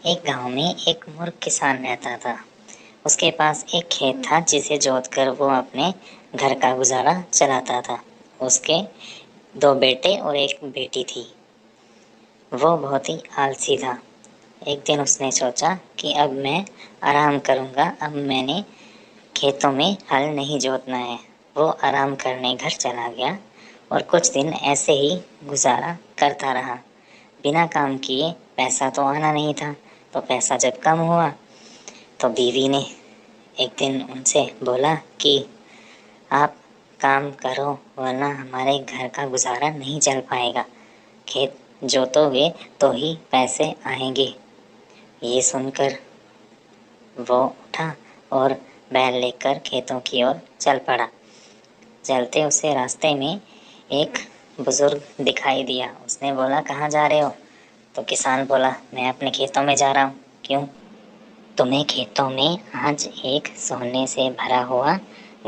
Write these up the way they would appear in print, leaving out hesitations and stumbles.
ایک گاؤں میں ایک مورخ کسان رہتا تھا۔ اس کے پاس ایک کھیت تھا جسے جوت کر وہ اپنے گھر کا گزارا چلاتا تھا۔ اس کے 2 بیٹے اور 1 بیٹی تھی۔ وہ بہت ہی آلسی تھا۔ ایک دن اس نے سوچا کہ اب میں آرام کروں گا، اب میں نے کھیتوں میں ہل نہیں جوتنا ہے۔ وہ آرام کرنے گھر چلا گیا اور کچھ دن ایسے ہی گزارا کرتا رہا۔ بنا کام کیے پیسہ تو آنا نہیں تھا، تو پیسہ جب کم ہوا تو بیوی نے ایک دن ان سے بولا کہ آپ کام کرو ورنہ ہمارے گھر کا گزارا نہیں چل پائے گا، کھیت جوتو گے تو ہی پیسے آئیں گے۔ یہ سن کر وہ اٹھا اور بیل لے کر کھیتوں کی اور چل پڑا۔ چلتے اسے راستے میں ایک بزرگ دکھائی دیا۔ اس نے بولا کہاں جا رہے ہو؟ تو کسان بولا میں اپنے کھیتوں میں جا رہا ہوں۔ کیوں؟ تمہیں کھیتوں میں آج ایک سونے سے بھرا ہوا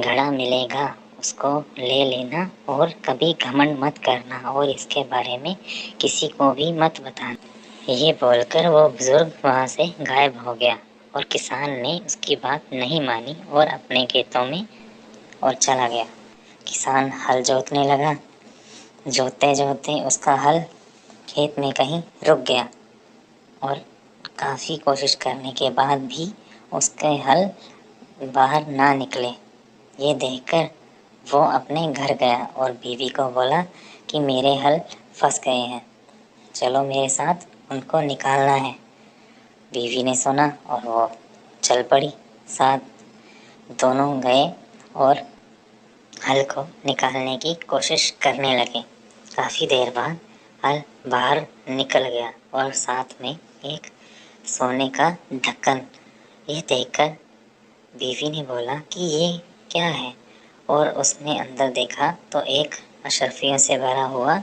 گھڑا ملے گا، اس کو لے لینا اور کبھی گھمنڈ مت کرنا اور اس کے بارے میں کسی کو بھی مت بتانا۔ یہ بول کر وہ بزرگ وہاں سے غائب ہو گیا اور کسان نے اس کی بات نہیں مانی اور اپنے کھیتوں میں اور چلا گیا۔ کسان ہل جوتنے لگا۔ جوتتے جوتتے اس کا ہل کھیت میں کہیں رک گیا اور کافی کوشش کرنے کے بعد بھی اس کے ہل باہر نہ نکلے۔ یہ دیکھ کر وہ اپنے گھر گیا اور بیوی کو بولا کہ میرے ہل پھنس گئے ہیں، چلو میرے ساتھ ان کو نکالنا ہے۔ بیوی نے سنا اور وہ چل پڑی۔ ساتھ دونوں گئے اور ہل کو نکالنے کی کوشش کرنے لگے۔ کافی دیر بعد ہل باہر نکل گیا اور ساتھ میں ایک سونے کا ڈھکن۔ یہ دیکھ کر بیوی نے بولا کہ یہ کیا ہے؟ اور اس نے اندر دیکھا تو ایک اشرفیوں سے بھرا ہوا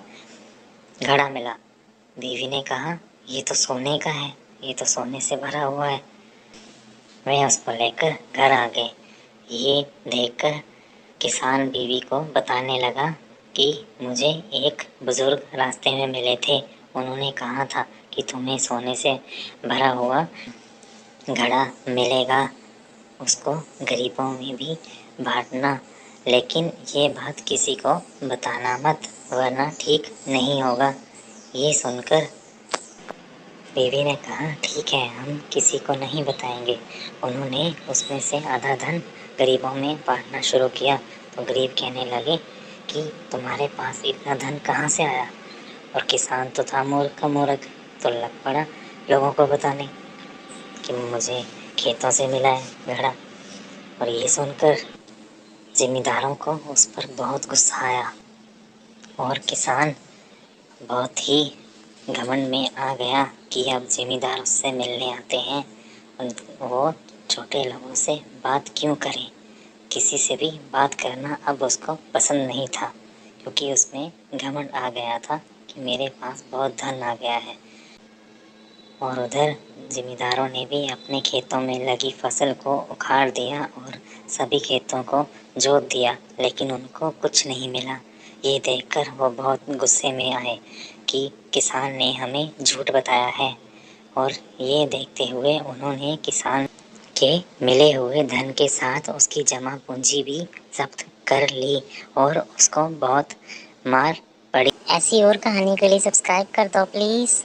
گھڑا ملا۔ بیوی نے کہا یہ تو سونے کا ہے، یہ تو سونے سے بھرا ہوا ہے۔ وہ اس کو لے کر گھر آ گئے۔ یہ دیکھ کر کسان بیوی کو بتانے لگا کہ مجھے ایک بزرگ راستے میں ملے تھے، انہوں نے کہا تھا کہ تمہیں سونے سے بھرا ہوا گھڑا ملے گا، اس کو غریبوں میں بھی بانٹنا، لیکن یہ بات کسی کو بتانا مت ورنہ ٹھیک نہیں ہوگا۔ یہ سن کر بیوی نے کہا ٹھیک ہے، ہم کسی کو نہیں بتائیں گے۔ انہوں نے اس میں سے آدھا دھن غریبوں میں بانٹنا شروع کیا تو غریب کہنے لگے کہ تمہارے پاس اتنا دھن کہاں سے آیا؟ اور کسان تو تھا مورخ کا مورخ، تو لگ پڑا لوگوں کو بتانے کہ مجھے کھیتوں سے ملا ہے گھڑا۔ اور یہ سن کر ذمہ داروں کو اس پر بہت غصہ آیا اور کسان بہت ہی گھمنڈ میں آ گیا کہ اب ذمہ دار اس سے ملنے آتے ہیں، وہ چھوٹے لوگوں سے بات کیوں کریں؟ کسی سے بھی بات کرنا اب اس کو پسند نہیں تھا، کیونکہ اس میں گھمنڈ آ گیا تھا کہ میرے پاس بہت دھن آ گیا ہے۔ اور ادھر ذمہ داروں نے بھی اپنے کھیتوں میں لگی فصل کو اکھاڑ دیا اور سبھی کھیتوں کو جوت دیا، لیکن ان کو کچھ نہیں ملا۔ یہ دیکھ کر وہ بہت غصے میں آئے کہ کسان نے ہمیں جھوٹ بتایا ہے، اور یہ دیکھتے ہوئے انہوں نے کسان کے ملے ہوئے دھن کے ساتھ اس کی جمع پونجی بھی ضبط کر لی اور اس کو بہت مار پڑی۔ ایسی اور کہانی کے لیے سبسکرائب کر دو پلیز۔